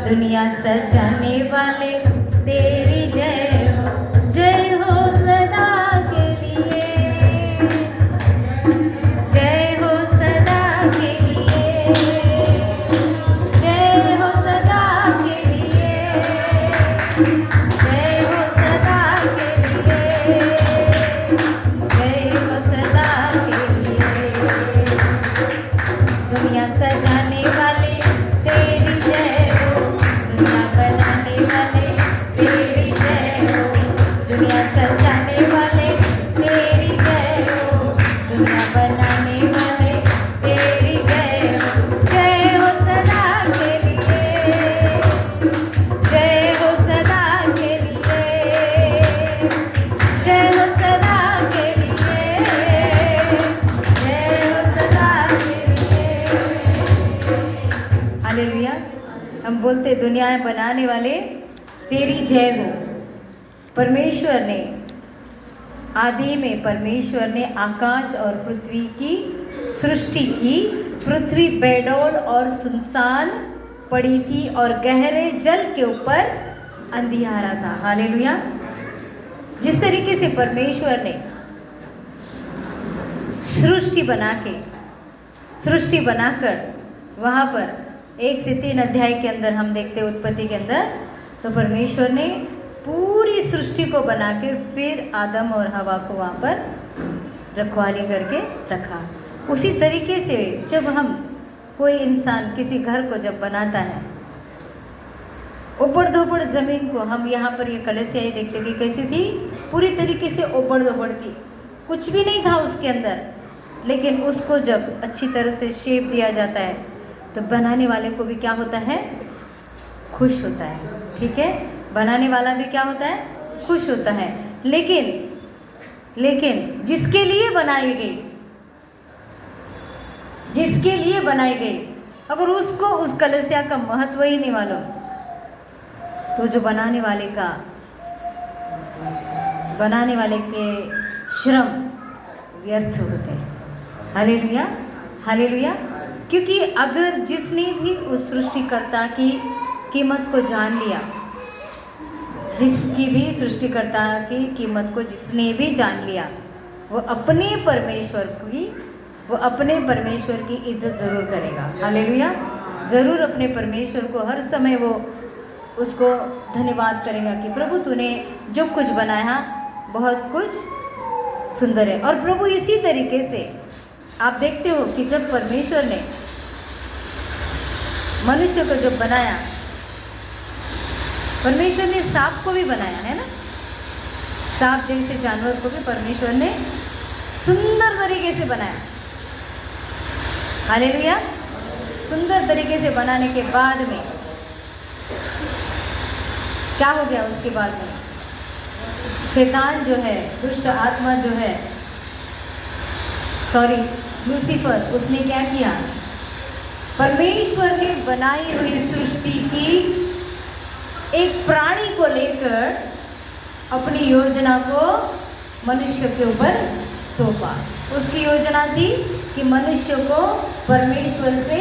दुनिया सजाने वाले तेरी जय हो सदा के लिए, जय हो सदा के लिए, जय हो सदा के लिए, जय हो सदा के लिए, जय हो सदा के लिए। दुनिया सजाने वाले तेरी जय हो, दुनिया बनाने वाले तेरी जय हो, दुनिया सजाने वाले तेरी जय हो, दुनिया बनाने वाले तेरी जय हो। जय हो सदा के लिए, जय हो सदा के लिए, जय हो सदा के लिए, जय हो सदा के लिए। हालेलुया। हम बोलते दुनिया बनाने वाले तेरी जय हो। परमेश्वर ने आदि में परमेश्वर ने आकाश और पृथ्वी की सृष्टि की। पृथ्वी बेडौल और सुनसान पड़ी थी और गहरे जल के ऊपर अंधियारा था। हालेलुया। जिस तरीके से परमेश्वर ने सृष्टि बनाकर वहाँ पर 1 से 3 अध्याय के अंदर हम देखते हैं उत्पत्ति के अंदर, तो परमेश्वर ने पूरी सृष्टि को बना के फिर आदम और हवा को वहाँ पर रखवाली करके रखा। उसी तरीके से जब हम कोई इंसान किसी घर को जब बनाता है, ऊबड़ दोबड़ ज़मीन को हम यहाँ पर ये कलसियाएँ देखते कि कैसी थी, पूरी तरीके से ऊबड़ दोबड़ थी, कुछ भी नहीं था उसके अंदर। लेकिन उसको जब अच्छी तरह से शेप दिया जाता है तो बनाने वाले को भी क्या होता है, खुश होता है। ठीक है, बनाने वाला भी क्या होता है, खुश होता है। लेकिन जिसके लिए बनाई गई अगर उसको उस कलसिया का महत्व ही नहीं मालूम, तो जो बनाने वाले के श्रम व्यर्थ होते हैं। Hallelujah, hallelujah. क्योंकि अगर जिसने भी उस सृष्टिकर्ता की कीमत को जान लिया, जिसकी भी सृष्टिकर्ता की कीमत को जिसने भी जान लिया, वो अपने परमेश्वर की इज्जत ज़रूर करेगा। हालेलुया। ज़रूर अपने परमेश्वर को हर समय वो उसको धन्यवाद करेगा कि प्रभु तूने जो कुछ बनाया बहुत कुछ सुंदर है। और प्रभु इसी तरीके से आप देखते हो कि जब परमेश्वर ने मनुष्य को जब बनाया, परमेश्वर ने सांप को भी बनाया है ना, सांप जैसे जानवर को भी परमेश्वर ने सुंदर तरीके से बनाया। हालेलुया। सुंदर तरीके से बनाने के बाद में क्या हो गया, उसके बाद में शैतान जो है, दुष्ट आत्मा जो है, लूसीफर, उसने क्या किया, परमेश्वर ने बनाई हुई सृष्टि की एक प्राणी को लेकर अपनी योजना को मनुष्य के ऊपर थोपा। उसकी योजना थी कि मनुष्य को परमेश्वर से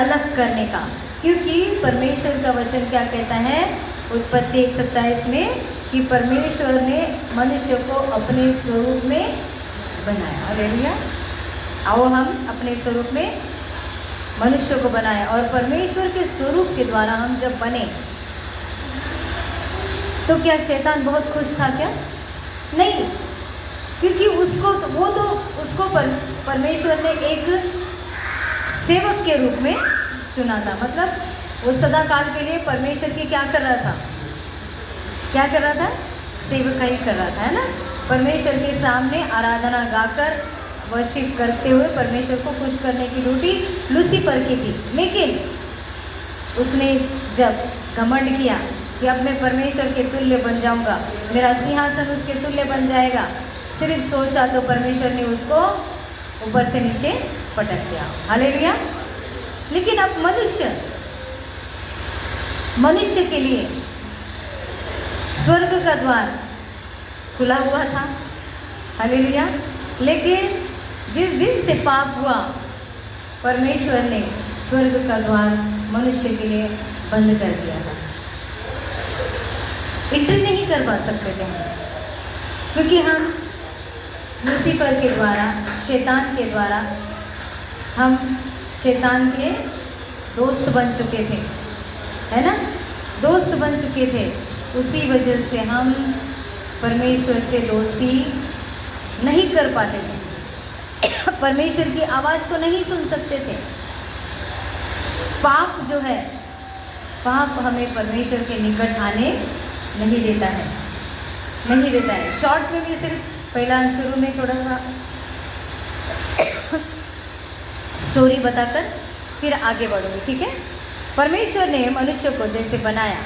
अलग करने का। क्योंकि परमेश्वर का वचन क्या कहता है उत्पत्ति 1:27 में कि परमेश्वर ने मनुष्य को अपने स्वरूप में बनाया। हालेलुया। आओ हम अपने स्वरूप में मनुष्य को बनाए, और परमेश्वर के स्वरूप के द्वारा हम जब बने तो क्या शैतान बहुत खुश था क्या? नहीं, क्योंकि उसको परमेश्वर ने एक सेवक के रूप में चुना था। मतलब वो सदा काल के लिए परमेश्वर की क्या कर रहा था, सेवकाई कर रहा था, है ना। परमेश्वर के सामने आराधना गाकर वर्शिप करते हुए परमेश्वर को खुश करने की ड्यूटी लूसीफर की थी। लेकिन उसने जब घमंड किया कि अब मैं परमेश्वर के तुल्य बन जाऊंगा, मेरा सिंहासन उसके तुल्य बन जाएगा, सिर्फ सोचा तो परमेश्वर ने उसको ऊपर से नीचे पटक दिया। हालेलुया। लेकिन अब मनुष्य के लिए स्वर्ग का द्वार खुला हुआ था। हालेलुया। लेकिन जिस दिन से पाप हुआ, परमेश्वर ने स्वर्ग का द्वार मनुष्य के लिए बंद कर दिया था। एंट्री नहीं करवा सकते थे हम, क्योंकि हम लूसीफर के द्वारा, शैतान के द्वारा, हम शैतान के दोस्त बन चुके थे, है ना, दोस्त बन चुके थे। उसी वजह से हम परमेश्वर से दोस्ती नहीं कर पाते थे, परमेश्वर की आवाज़ को नहीं सुन सकते थे। पाप जो है, पाप हमें परमेश्वर के निकट आने नहीं देता है, नहीं देता है। शॉर्ट में भी सिर्फ पहला शुरू में थोड़ा सा स्टोरी बताकर फिर आगे बढ़ूंगी, ठीक है। परमेश्वर ने मनुष्य को जैसे बनाया,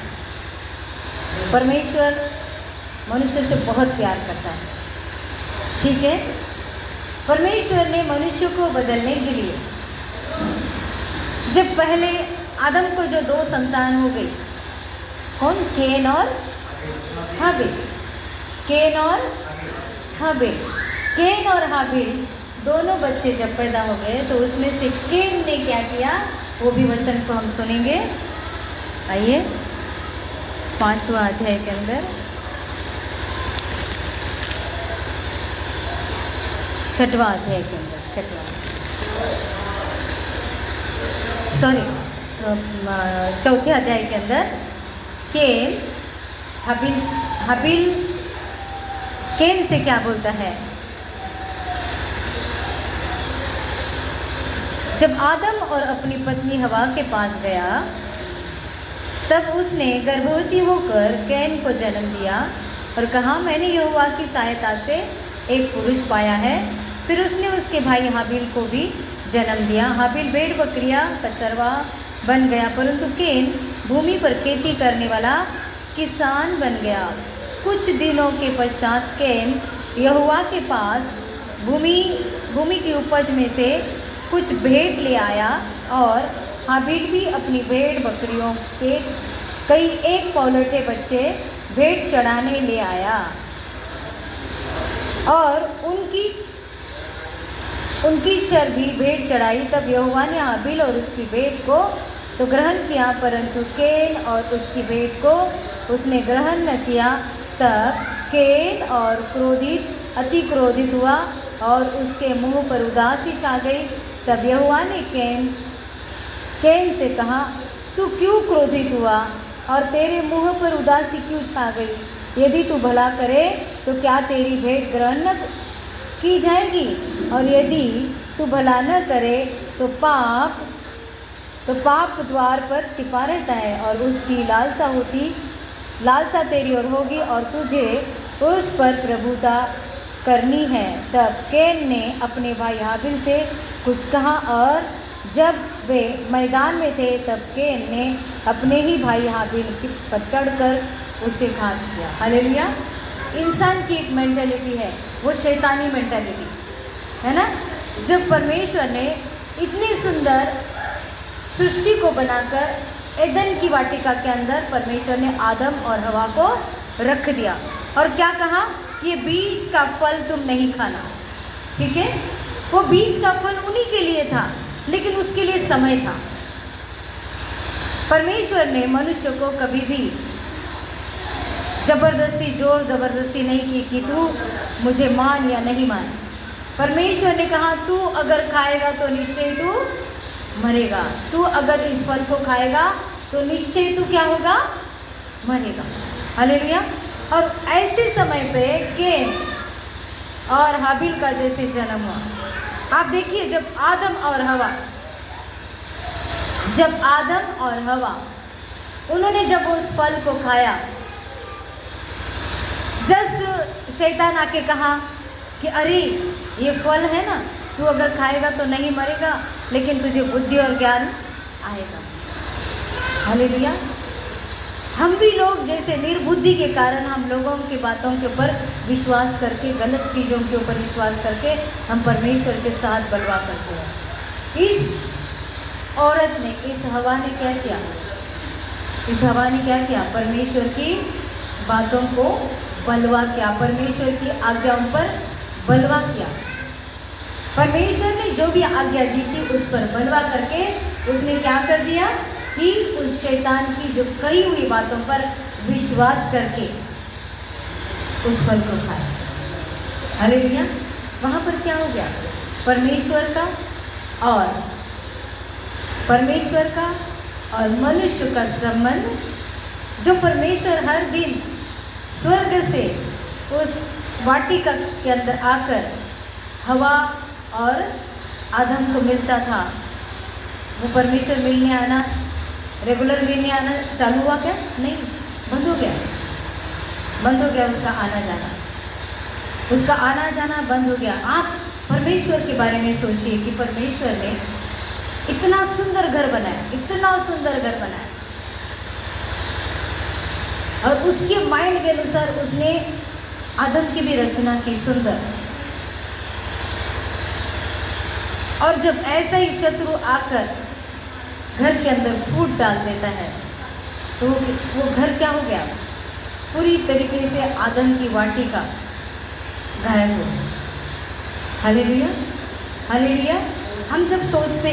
परमेश्वर मनुष्य से बहुत प्यार करता है, ठीक है। परमेश्वर ने मनुष्य को बदलने के लिए, जब पहले आदम को जो दो संतान हो गई, कौन, केन और हाबिल, केन और हाबिल, केन और हाबिल दोनों बच्चे जब पैदा हो गए तो उसमें से केन ने क्या किया, वो भी वचन को हम सुनेंगे। आइए 5वां अध्याय के अंदर 6वां अध्याय के अंदर, 4थे अध्याय के अंदर केन हाबिल केन से क्या बोलता है। जब आदम और अपनी पत्नी हवा के पास गया, तब उसने गर्भवती होकर कैन को जन्म दिया और कहा, मैंने यहोवा की सहायता से एक पुरुष पाया है। फिर उसने उसके भाई हाबिल को भी जन्म दिया। हाबिल भेड़ बकरियां का चरवाहा बन गया, परंतु केन भूमि पर खेती करने वाला किसान बन गया। कुछ दिनों के पश्चात केन यहोवा के पास भूमि की उपज में से कुछ भेंट ले आया और हाबिल भी अपनी भेड़ बकरियों के कई एक पौलटे बच्चे भेंट चढ़ाने ले आया और उनकी चर्बी भेंट चढ़ाई। तब यहोवा ने हाबिल और उसकी भेंट को तो ग्रहण किया, परंतु केन और उसकी भेंट को उसने ग्रहण न किया। तब केन और अति क्रोधित हुआ और उसके मुंह पर उदासी छा गई। तब यहोवा ने केन से कहा, तू क्यों क्रोधित हुआ और तेरे मुंह पर उदासी क्यों छा गई? यदि तू भला करे तो क्या तेरी भेंट ग्रहण न की जाएगी, और यदि तू भला न करे तो पाप द्वार पर छिपा रहता है और उसकी लालसा तेरी ओर होगी और तुझे उस पर प्रभुता करनी है। तब केन ने अपने भाई हाबिल से कुछ कहा और जब वे मैदान में थे तब केन ने अपने ही भाई हाबिल पर चढ़कर उसे घात किया। हालेलुया। इंसान की एक मेंटालिटी है, वो शैतानी मेंटालिटी है ना। जब परमेश्वर ने इतनी सुंदर सृष्टि को बनाकर एदन की वाटिका के अंदर परमेश्वर ने आदम और हवा को रख दिया और क्या कहा, ये बीज का फल तुम नहीं खाना, ठीक है। वो बीज का फल उन्हीं के लिए था, लेकिन उसके लिए समय था। परमेश्वर ने मनुष्य को कभी भी जोर जबरदस्ती नहीं की कि तू मुझे मान या नहीं मान। परमेश्वर ने कहा, तू अगर खाएगा तो निश्चय तू मरेगा, तू अगर इस फल को खाएगा तो निश्चय तू क्या होगा, मरेगा। हालेलुया। और ऐसे समय पे केन और हाबिल का जैसे जन्म हुआ। आप देखिए, जब आदम और हवा उन्होंने जब उस फल को खाया, जस्ट शैतान आके कहा कि अरे ये फल है ना, तू अगर खाएगा तो नहीं मरेगा, लेकिन तुझे बुद्धि और ज्ञान आएगा। हालेलुया। हम भी लोग जैसे निर्बुद्धि के कारण हम लोगों की बातों के ऊपर विश्वास करके, गलत चीज़ों के ऊपर विश्वास करके हम परमेश्वर के साथ बलवा करते हैं। इस औरत ने, इस हवा ने क्या किया, परमेश्वर की बातों को बलवा किया, परमेश्वर की आज्ञाओं पर बलवा किया। परमेश्वर ने जो भी आज्ञा दी थी उस पर बलवा करके उसने क्या कर दिया, कि उस शैतान की जो कही हुई बातों पर विश्वास करके उस फल को खाया। हालेलुया। वहाँ पर क्या हो गया? परमेश्वर का और मनुष्य का संबंध, जो परमेश्वर हर दिन स्वर्ग से उस वाटिका के अंदर आकर हवा और आदम को मिलता था, वो परमेश्वर मिलने आना, रेगुलर मिलने आना चालू हुआ क्या? नहीं, बंद हो गया उसका आना जाना। उसका आना जाना बंद हो गया। आप परमेश्वर के बारे में सोचिए कि परमेश्वर ने इतना सुंदर घर बनाया, और उसके माइंड के अनुसार उसने आदम की भी रचना की सुंदर। और जब ऐसा ही शत्रु आकर घर के अंदर फूट डाल देता है, तो वो घर क्या हो गया? पूरी तरीके से आदम की वाटिका गायब हो गई। हालेलुया। हम जब सोचते